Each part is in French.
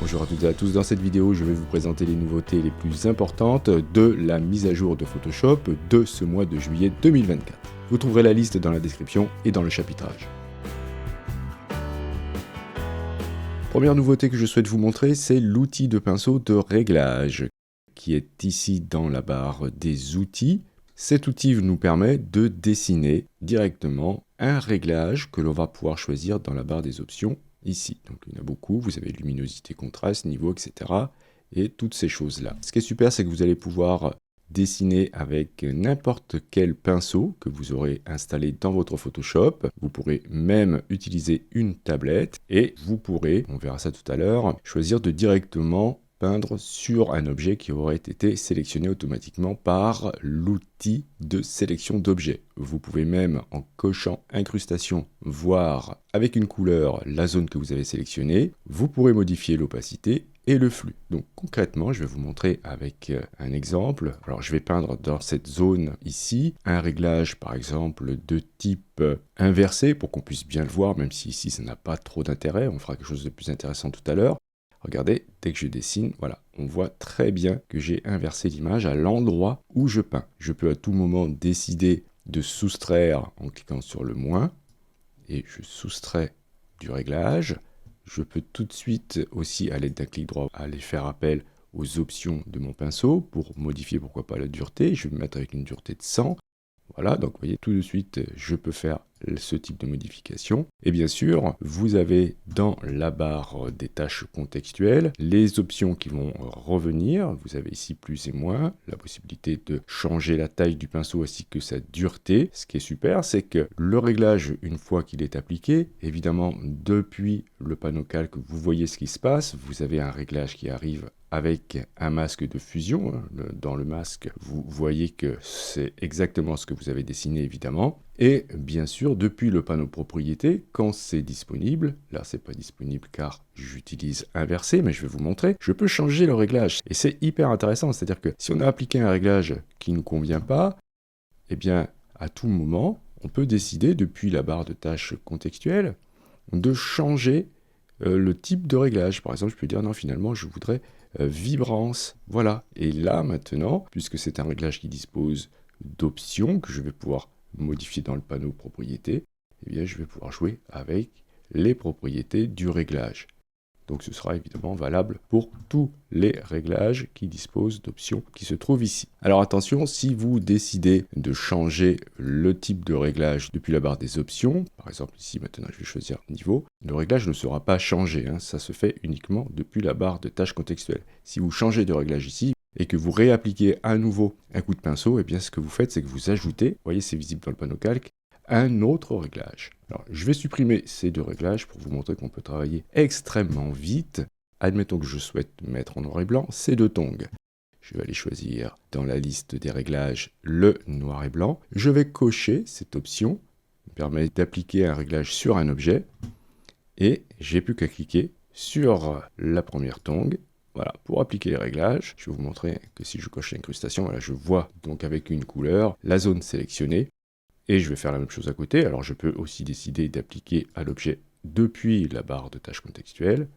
Bonjour à toutes et à tous, dans cette vidéo je vais vous présenter les nouveautés les plus importantes de la mise à jour de Photoshop de ce mois de juillet 2024. Vous trouverez la liste dans la description et dans le chapitrage. Première nouveauté que je souhaite vous montrer, c'est l'outil de pinceau de réglage qui est ici dans la barre des outils. Cet outil nous permet de dessiner directement un réglage que l'on va pouvoir choisir dans la barre des options ici. Donc il y en a beaucoup, vous avez luminosité, contraste, niveau, etc. et toutes ces choses-là. Ce qui est super, c'est que vous allez pouvoir dessiner avec n'importe quel pinceau que vous aurez installé dans votre Photoshop. Vous pourrez même utiliser une tablette et vous pourrez, on verra ça tout à l'heure, choisir de directement peindre sur un objet qui aurait été sélectionné automatiquement par l'outil de sélection d'objets. Vous pouvez même, en cochant incrustation, voir avec une couleur la zone que vous avez sélectionnée. Vous pourrez modifier l'opacité et le flux. Donc concrètement, je vais vous montrer avec un exemple. Alors je vais peindre dans cette zone ici un réglage par exemple de type inversé pour qu'on puisse bien le voir, même si ici ça n'a pas trop d'intérêt. On fera quelque chose de plus intéressant tout à l'heure. Regardez, dès que je dessine, voilà, on voit très bien que j'ai inversé l'image à l'endroit où je peins. Je peux à tout moment décider de soustraire en cliquant sur le moins, et je soustrais du réglage. Je peux tout de suite aussi, à l'aide d'un clic droit, aller faire appel aux options de mon pinceau pour modifier, pourquoi pas, la dureté. Je vais me mettre avec une dureté de 100. Voilà, donc vous voyez, tout de suite, je peux faire ce type de modification. Et bien sûr, vous avez dans la barre des tâches contextuelles les options qui vont revenir. Vous avez ici plus et moins, la possibilité de changer la taille du pinceau ainsi que sa dureté. Ce qui est super, c'est que le réglage, une fois qu'il est appliqué, évidemment, depuis le panneau calque, vous voyez ce qui se passe. Vous avez un réglage qui arrive avec un masque de fusion. Dans le masque, vous voyez que c'est exactement ce que vous avez dessiné, évidemment. Et bien sûr, depuis le panneau propriété, quand c'est disponible, là c'est pas disponible car j'utilise inversé, mais je vais vous montrer, je peux changer le réglage. Et c'est hyper intéressant, c'est-à-dire que si on a appliqué un réglage qui ne convient pas, eh bien, à tout moment, on peut décider, depuis la barre de tâches contextuelle, de changer le type de réglage. Par exemple, je peux dire, non, finalement, je voudrais vibrance. Voilà. Et là, maintenant, puisque c'est un réglage qui dispose d'options que je vais pouvoir modifier dans le panneau propriété, eh bien, je vais pouvoir jouer avec les propriétés du réglage. Donc ce sera évidemment valable pour tous les réglages qui disposent d'options qui se trouvent ici. Alors attention, si vous décidez de changer le type de réglage depuis la barre des options, par exemple ici maintenant je vais choisir niveau, le réglage ne sera pas changé, ça se fait uniquement depuis la barre de tâches contextuelles. Si vous changez de réglage ici, et que vous réappliquez à nouveau un coup de pinceau, et bien ce que vous faites, c'est que vous ajoutez, vous voyez c'est visible dans le panneau calque, un autre réglage. Alors, je vais supprimer ces deux réglages pour vous montrer qu'on peut travailler extrêmement vite. Admettons que je souhaite mettre en noir et blanc ces deux tongs. Je vais aller choisir dans la liste des réglages le noir et blanc. Je vais cocher cette option qui me permet d'appliquer un réglage sur un objet. Et j'ai plus qu'à cliquer sur la première tongue. Voilà, pour appliquer les réglages, je vais vous montrer que si je coche l'incrustation, voilà, je vois donc avec une couleur la zone sélectionnée. Et je vais faire la même chose à côté. Alors je peux aussi décider d'appliquer à l'objet depuis la barre de tâches contextuelles.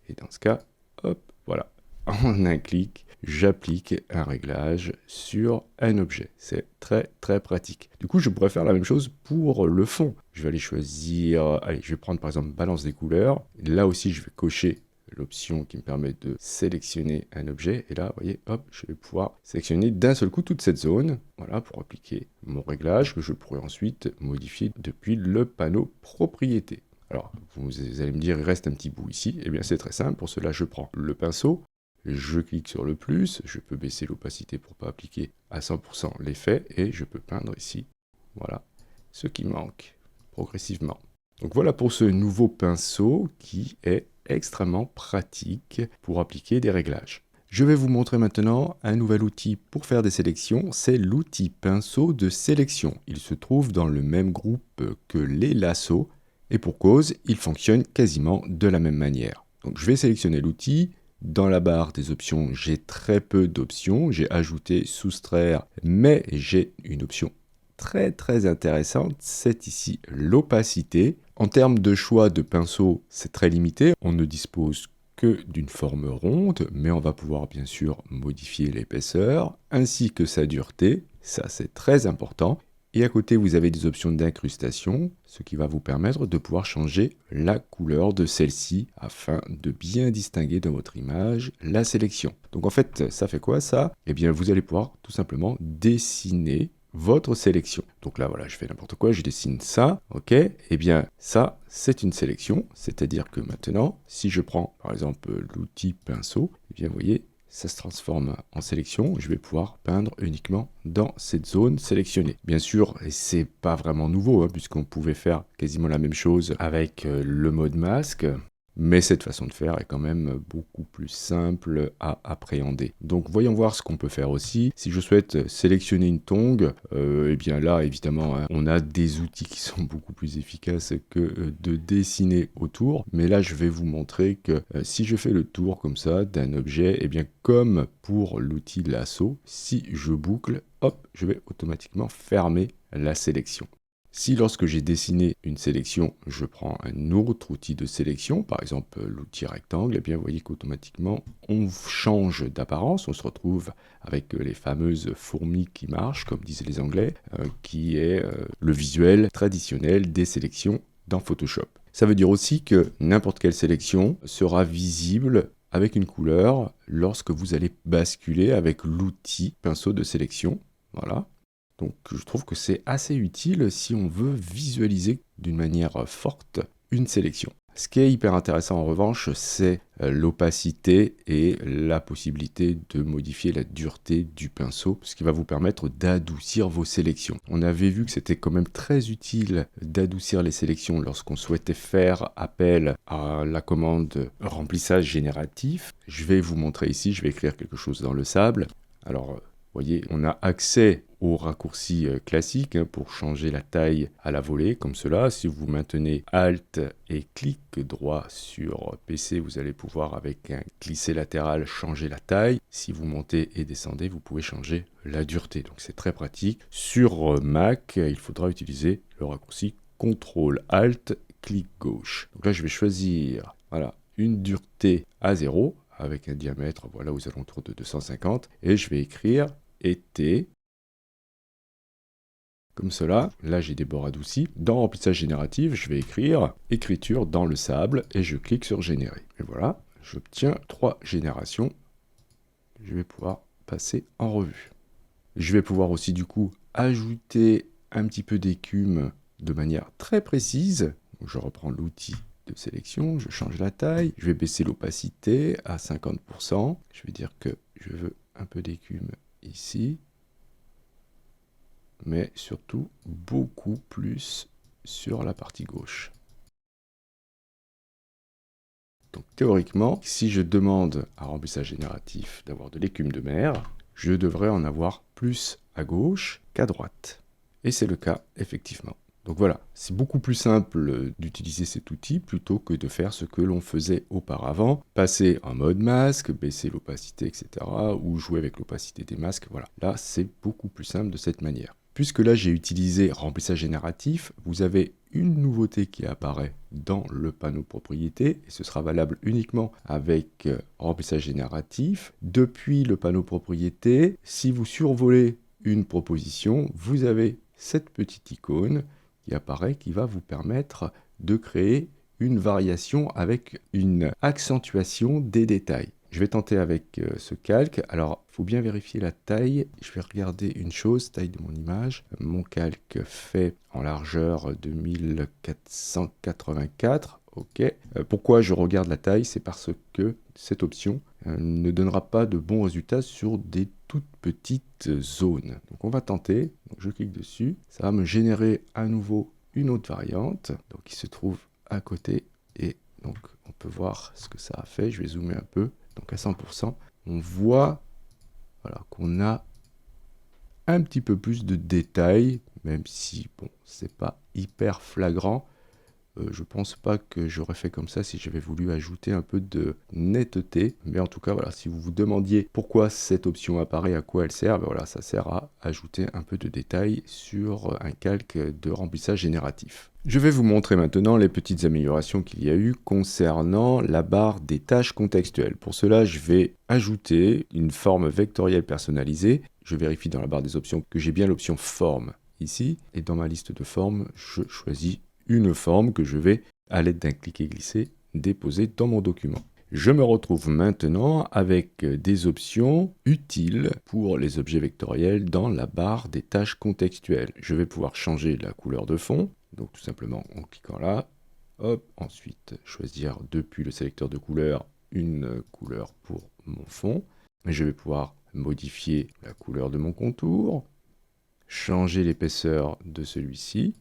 Et dans ce cas, hop, voilà, en un clic, j'applique un réglage sur un objet. C'est très très pratique. Du coup, je pourrais faire la même chose pour le fond. Je vais aller choisir, allez, je vais prendre par exemple balance des couleurs. Là aussi, je vais cocher l'option qui me permet de sélectionner un objet. Et là, vous voyez, hop, je vais pouvoir sélectionner d'un seul coup toute cette zone. Voilà, pour appliquer mon réglage que je pourrais ensuite modifier depuis le panneau propriété. Alors, vous allez me dire, il reste un petit bout ici. Eh bien, c'est très simple. Pour cela, je prends le pinceau, je clique sur le plus, je peux baisser l'opacité pour ne pas appliquer à 100% l'effet, et je peux peindre ici, voilà, ce qui manque progressivement. Donc voilà pour ce nouveau pinceau qui est extrêmement pratique pour appliquer des réglages. Je vais vous montrer maintenant un nouvel outil pour faire des sélections, c'est l'outil pinceau de sélection. Il se trouve dans le même groupe que les lassos, et pour cause, il fonctionne quasiment de la même manière. Donc je vais sélectionner l'outil. Dans la barre des options, j'ai très peu d'options. J'ai ajouté, soustraire, mais j'ai une option très très intéressante, c'est ici l'opacité. En termes de choix de pinceau, c'est très limité. On ne dispose que d'une forme ronde, mais on va pouvoir bien sûr modifier l'épaisseur ainsi que sa dureté, ça c'est très important. Et à côté, vous avez des options d'incrustation, ce qui va vous permettre de pouvoir changer la couleur de celle-ci afin de bien distinguer dans votre image la sélection. Donc en fait, ça fait quoi ça? Eh bien, vous allez pouvoir tout simplement dessiner votre sélection. Donc là, voilà, je fais n'importe quoi, je dessine ça, ok? Eh bien, ça, c'est une sélection, c'est-à-dire que maintenant, si je prends par exemple l'outil pinceau, eh bien, vous voyez, ça se transforme en sélection, je vais pouvoir peindre uniquement dans cette zone sélectionnée. Bien sûr, et c'est pas vraiment nouveau, hein, puisqu'on pouvait faire quasiment la même chose avec le mode masque, mais cette façon de faire est quand même beaucoup plus simple à appréhender. Donc voyons voir ce qu'on peut faire aussi. Si je souhaite sélectionner une tongue, et bien là évidemment hein, on a des outils qui sont beaucoup plus efficaces que de dessiner autour. Mais là je vais vous montrer que si je fais le tour comme ça d'un objet, et bien comme pour l'outil lasso, si je boucle, hop, je vais automatiquement fermer la sélection. Si lorsque j'ai dessiné une sélection, je prends un autre outil de sélection, par exemple l'outil rectangle, et bien vous voyez qu'automatiquement on change d'apparence, on se retrouve avec les fameuses fourmis qui marchent, comme disaient les Anglais, qui est le visuel traditionnel des sélections dans Photoshop. Ça veut dire aussi que n'importe quelle sélection sera visible avec une couleur lorsque vous allez basculer avec l'outil pinceau de sélection. Voilà. Donc je trouve que c'est assez utile si on veut visualiser d'une manière forte une sélection. Ce qui est hyper intéressant en revanche, c'est l'opacité et la possibilité de modifier la dureté du pinceau, ce qui va vous permettre d'adoucir vos sélections. On avait vu que c'était quand même très utile d'adoucir les sélections lorsqu'on souhaitait faire appel à la commande remplissage génératif. Je vais vous montrer ici, je vais écrire quelque chose dans le sable. Alors, vous voyez, on a accès au raccourci classique pour changer la taille à la volée, comme cela. Si vous maintenez Alt et clic droit sur PC, vous allez pouvoir, avec un glisser latéral, changer la taille. Si vous montez et descendez, vous pouvez changer la dureté. Donc c'est très pratique. Sur Mac, il faudra utiliser le raccourci CTRL ALT, clic gauche. Donc là, je vais choisir voilà, une dureté à 0, avec un diamètre voilà, aux alentours de 250, et je vais écrire été, comme cela. Là, j'ai des bords adoucis. Dans remplissage génératif, je vais écrire écriture dans le sable et je clique sur générer. Et voilà, j'obtiens 3 générations. Je vais pouvoir passer en revue. Je vais pouvoir aussi du coup ajouter un petit peu d'écume de manière très précise. Donc, je reprends l'outil de sélection, je change la taille, je vais baisser l'opacité à 50%. Je vais dire que je veux un peu d'écume ici, mais surtout beaucoup plus sur la partie gauche. Donc théoriquement, si je demande à remplissage génératif d'avoir de l'écume de mer, je devrais en avoir plus à gauche qu'à droite. Et c'est le cas, effectivement. Donc voilà, c'est beaucoup plus simple d'utiliser cet outil plutôt que de faire ce que l'on faisait auparavant, passer en mode masque, baisser l'opacité, etc., ou jouer avec l'opacité des masques. Voilà, là c'est beaucoup plus simple de cette manière. Puisque là j'ai utilisé remplissage génératif, vous avez une nouveauté qui apparaît dans le panneau propriété, et ce sera valable uniquement avec remplissage génératif. Depuis le panneau propriété, si vous survolez une proposition, vous avez cette petite icône qui apparaît, qui va vous permettre de créer une variation avec une accentuation des détails. Je vais tenter avec ce calque. Alors, il faut bien vérifier la taille. Je vais regarder une chose, taille de mon image. Mon calque fait en largeur 2484. Ok. Pourquoi je regarde la taille? C'est parce que cette option ne donnera pas de bons résultats sur des toutes petites zones. Donc on va tenter. Donc, je clique dessus. Ça va me générer à nouveau une autre variante, donc qui se trouve à côté. Et donc on peut voir ce que ça a fait. Je vais zoomer un peu. Donc à 100%, on voit voilà, qu'on a un petit peu plus de détails, même si bon, c'est pas hyper flagrant. Je pense pas que j'aurais fait comme ça si j'avais voulu ajouter un peu de netteté. Mais en tout cas, voilà, si vous vous demandiez pourquoi cette option apparaît, à quoi elle sert, ben voilà, ça sert à ajouter un peu de détails sur un calque de remplissage génératif. Je vais vous montrer maintenant les petites améliorations qu'il y a eu concernant la barre des tâches contextuelles. Pour cela, je vais ajouter une forme vectorielle personnalisée. Je vérifie dans la barre des options que j'ai bien l'option forme ici. Et dans ma liste de formes, je choisis une forme que je vais, à l'aide d'un cliquer-glisser, déposer dans mon document. Je me retrouve maintenant avec des options utiles pour les objets vectoriels dans la barre des tâches contextuelles. Je vais pouvoir changer la couleur de fond, donc tout simplement en cliquant là. Hop, ensuite choisir depuis le sélecteur de couleurs une couleur pour mon fond. Je vais pouvoir modifier la couleur de mon contour, changer l'épaisseur de celui-ci.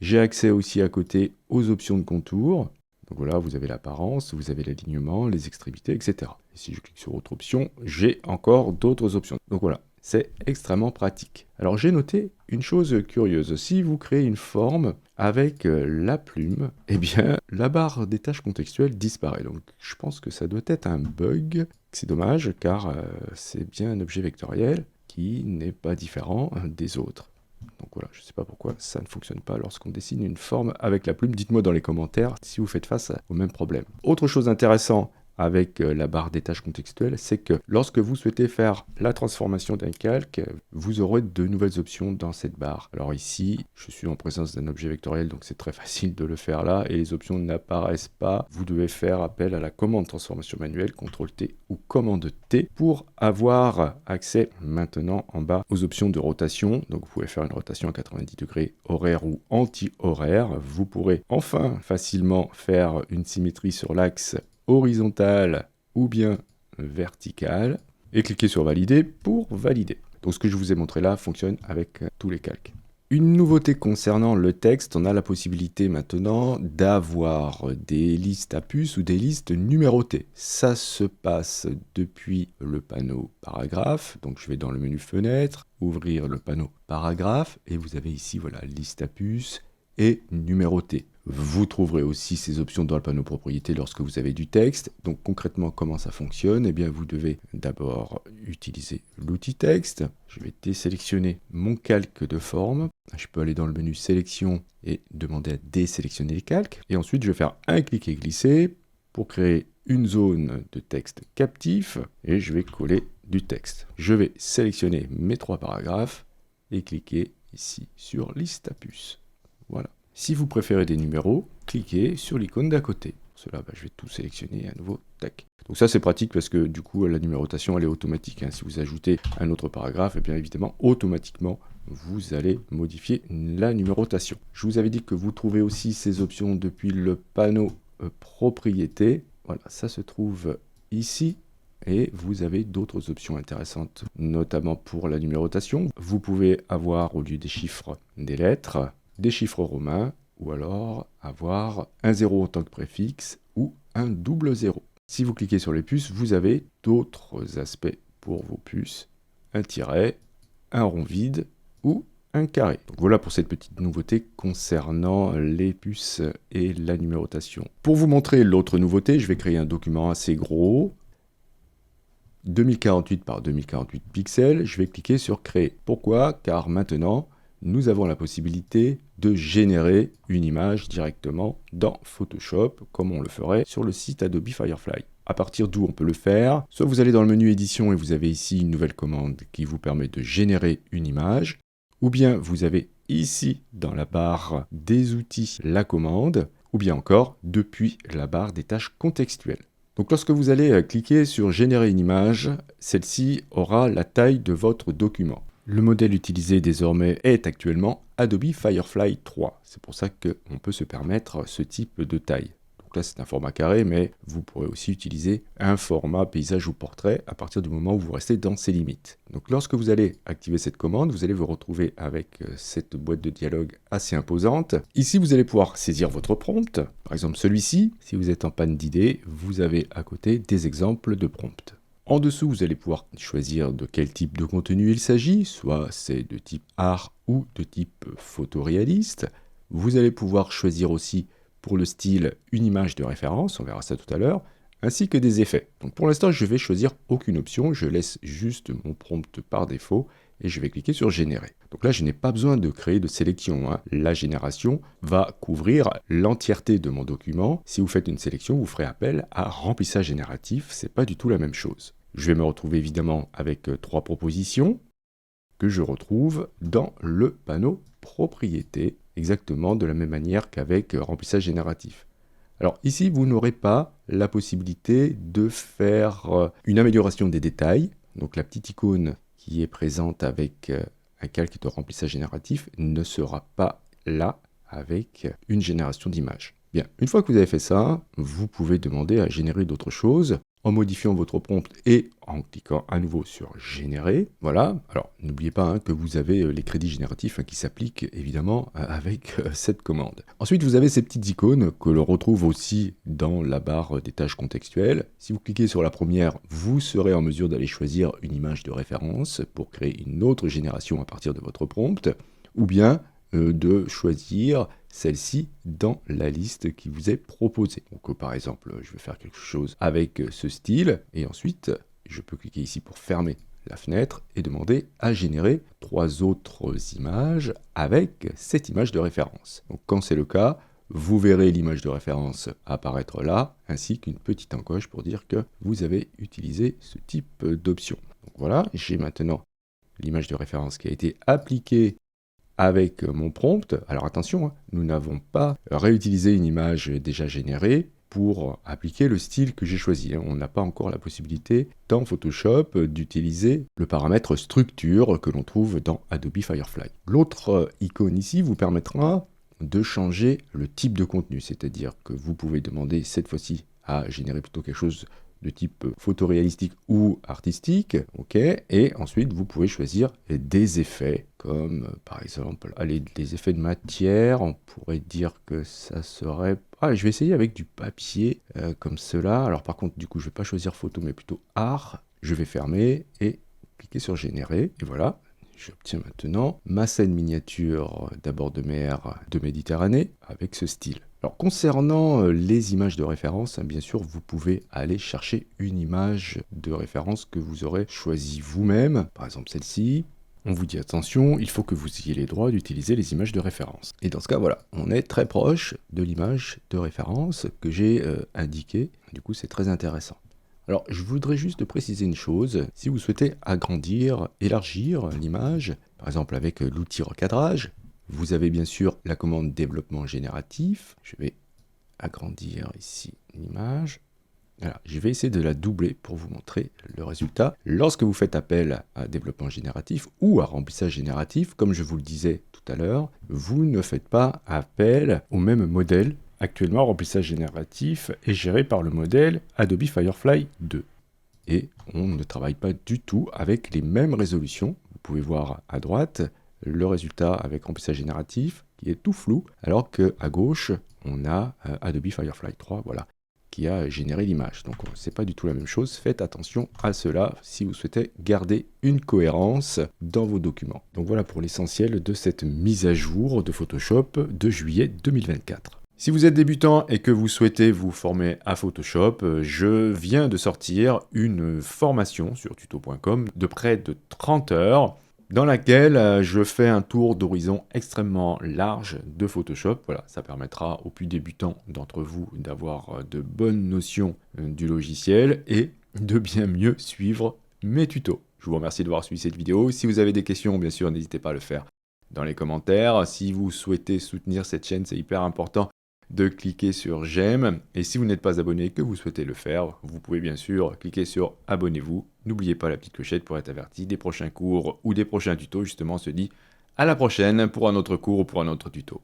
J'ai accès aussi à côté aux options de contour. Donc voilà, vous avez l'apparence, vous avez l'alignement, les extrémités, etc. Et si je clique sur autre option, j'ai encore d'autres options. Donc voilà, c'est extrêmement pratique. Alors j'ai noté une chose curieuse. Si vous créez une forme avec la plume, eh bien la barre des tâches contextuelles disparaît. Donc je pense que ça doit être un bug. C'est dommage car c'est bien un objet vectoriel qui n'est pas différent des autres. Donc voilà, je ne sais pas pourquoi ça ne fonctionne pas lorsqu'on dessine une forme avec la plume. Dites-moi dans les commentaires si vous faites face au même problème. Autre chose intéressante avec la barre des tâches contextuelles, c'est que lorsque vous souhaitez faire la transformation d'un calque, vous aurez de nouvelles options dans cette barre. Alors ici, je suis en présence d'un objet vectoriel, donc c'est très facile de le faire là, et les options n'apparaissent pas. Vous devez faire appel à la commande transformation manuelle, CTRL-T ou commande T, pour avoir accès maintenant en bas aux options de rotation. Donc vous pouvez faire une rotation à 90 degrés, horaire ou anti-horaire. Vous pourrez enfin facilement faire une symétrie sur l'axe horizontale ou bien verticale, et cliquez sur valider pour valider. Donc ce que je vous ai montré là fonctionne avec tous les calques. Une nouveauté concernant le texte, on a la possibilité maintenant d'avoir des listes à puces ou des listes numérotées. Ça se passe depuis le panneau paragraphe, donc je vais dans le menu fenêtre, ouvrir le panneau paragraphe, et vous avez ici voilà, liste à puces et numéroté. Vous trouverez aussi ces options dans le panneau propriété lorsque vous avez du texte. Donc concrètement, comment ça fonctionne? Eh bien, vous devez d'abord utiliser l'outil texte. Je vais désélectionner mon calque de forme. Je peux aller dans le menu sélection et demander à désélectionner les calques. Et ensuite, je vais faire un clic et glisser pour créer une zone de texte captif et je vais coller du texte. Je vais sélectionner mes 3 paragraphes et cliquer ici sur liste à puces. Voilà. Si vous préférez des numéros, cliquez sur l'icône d'à côté. Pour cela, je vais tout sélectionner à nouveau. Tac. Donc ça, c'est pratique parce que du coup, la numérotation, elle est automatique. Si vous ajoutez un autre paragraphe, et bien évidemment, automatiquement, vous allez modifier la numérotation. Je vous avais dit que vous trouvez aussi ces options depuis le panneau propriété. Voilà, ça se trouve ici. Et vous avez d'autres options intéressantes, notamment pour la numérotation. Vous pouvez avoir, au lieu des chiffres, des lettres, des chiffres romains, ou alors avoir un 0 en tant que préfixe, ou un double 0. Si vous cliquez sur les puces, vous avez d'autres aspects pour vos puces, un tiret, un rond vide, ou un carré. Donc voilà pour cette petite nouveauté concernant les puces et la numérotation. Pour vous montrer l'autre nouveauté, je vais créer un document assez gros, 2048 par 2048 pixels, je vais cliquer sur créer. Pourquoi? Car maintenant, nous avons la possibilité de générer une image directement dans Photoshop, comme on le ferait sur le site Adobe Firefly. À partir d'où on peut le faire? Soit vous allez dans le menu édition et vous avez ici une nouvelle commande qui vous permet de générer une image, ou bien vous avez ici dans la barre des outils la commande, ou bien encore depuis la barre des tâches contextuelles. Donc lorsque vous allez cliquer sur générer une image, celle-ci aura la taille de votre document. Le modèle utilisé désormais est actuellement Adobe Firefly 3. C'est pour ça qu'on peut se permettre ce type de taille. Donc là, c'est un format carré, mais vous pourrez aussi utiliser un format paysage ou portrait à partir du moment où vous restez dans ces limites. Donc lorsque vous allez activer cette commande, vous allez vous retrouver avec cette boîte de dialogue assez imposante. Ici, vous allez pouvoir saisir votre prompt. Par exemple, celui-ci, si vous êtes en panne d'idées, vous avez à côté des exemples de prompts. En dessous, vous allez pouvoir choisir de quel type de contenu il s'agit, soit c'est de type art ou de type photoréaliste. Vous allez pouvoir choisir aussi pour le style une image de référence, on verra ça tout à l'heure, ainsi que des effets. Donc pour l'instant, je vais choisir aucune option, je laisse juste mon prompt par défaut et je vais cliquer sur générer. Donc là, je n'ai pas besoin de créer de sélection, hein. La génération va couvrir l'entièreté de mon document. Si vous faites une sélection, vous ferez appel à remplissage génératif, c'est pas du tout la même chose. Je vais me retrouver évidemment avec 3 propositions que je retrouve dans le panneau propriété, exactement de la même manière qu'avec remplissage génératif. Alors ici, vous n'aurez pas la possibilité de faire une amélioration des détails. Donc la petite icône qui est présente avec un calque de remplissage génératif ne sera pas là avec une génération d'images. Bien, une fois que vous avez fait ça, vous pouvez demander à générer d'autres choses en modifiant votre prompt et en cliquant à nouveau sur générer. Voilà, alors n'oubliez pas hein, que vous avez les crédits génératifs hein, qui s'appliquent évidemment avec cette commande. Ensuite, vous avez ces petites icônes que l'on retrouve aussi dans la barre des tâches contextuelles. Si vous cliquez sur la première, vous serez en mesure d'aller choisir une image de référence pour créer une autre génération à partir de votre prompt, ou bien de choisir celle-ci dans la liste qui vous est proposée. Donc par exemple, je vais faire quelque chose avec ce style, et ensuite, je peux cliquer ici pour fermer la fenêtre et demander à générer 3 autres images avec cette image de référence. Donc quand c'est le cas, vous verrez l'image de référence apparaître là, ainsi qu'une petite encoche pour dire que vous avez utilisé ce type d'option. Donc voilà, j'ai maintenant l'image de référence qui a été appliquée avec mon prompt. Alors attention, hein, nous n'avons pas réutilisé une image déjà générée pour appliquer le style que j'ai choisi. On n'a pas encore la possibilité dans Photoshop d'utiliser le paramètre structure que l'on trouve dans Adobe Firefly. L'autre icône ici vous permettra de changer le type de contenu, c'est-à-dire que vous pouvez demander cette fois-ci à générer plutôt quelque chose de type photoréalistique ou artistique, ok, et ensuite vous pouvez choisir des effets, comme par exemple, allez, des effets de matière, on pourrait dire que ça serait... Ah, je vais essayer avec du papier, comme cela, alors par contre, du coup, je vais pas choisir photo, mais plutôt art, je vais fermer et cliquer sur générer, et voilà, j'obtiens maintenant ma scène miniature d'abord de mer de Méditerranée avec ce style. Alors concernant les images de référence, bien sûr, vous pouvez aller chercher une image de référence que vous aurez choisie vous-même, par exemple celle-ci. On vous dit attention, il faut que vous ayez les droits d'utiliser les images de référence. Et dans ce cas, voilà, on est très proche de l'image de référence que j'ai indiquée. Du coup, c'est très intéressant. Alors, je voudrais juste préciser une chose. Si vous souhaitez agrandir, élargir l'image, par exemple avec l'outil recadrage, vous avez bien sûr la commande développement génératif. Je vais agrandir ici l'image. Voilà, je vais essayer de la doubler pour vous montrer le résultat. Lorsque vous faites appel à développement génératif ou à remplissage génératif, comme je vous le disais tout à l'heure, vous ne faites pas appel au même modèle. Actuellement, remplissage génératif est géré par le modèle Adobe Firefly 2. Et on ne travaille pas du tout avec les mêmes résolutions. Vous pouvez voir à droite le résultat avec remplissage génératif qui est tout flou, alors qu'à gauche, on a Adobe Firefly 3, voilà, qui a généré l'image. Donc c'est pas du tout la même chose. Faites attention à cela si vous souhaitez garder une cohérence dans vos documents. Donc voilà pour l'essentiel de cette mise à jour de Photoshop de juillet 2024. Si vous êtes débutant et que vous souhaitez vous former à Photoshop, je viens de sortir une formation sur tuto.com de près de 30 heures dans laquelle je fais un tour d'horizon extrêmement large de Photoshop. Voilà, ça permettra aux plus débutants d'entre vous d'avoir de bonnes notions du logiciel et de bien mieux suivre mes tutos. Je vous remercie d'avoir suivi cette vidéo. Si vous avez des questions, bien sûr, n'hésitez pas à le faire dans les commentaires. Si vous souhaitez soutenir cette chaîne, c'est hyper important de cliquer sur j'aime, et si vous n'êtes pas abonné et que vous souhaitez le faire, vous pouvez bien sûr cliquer sur abonnez-vous. N'oubliez pas la petite clochette pour être averti des prochains cours ou des prochains tutos. Justement, on se dit à la prochaine pour un autre cours ou pour un autre tuto.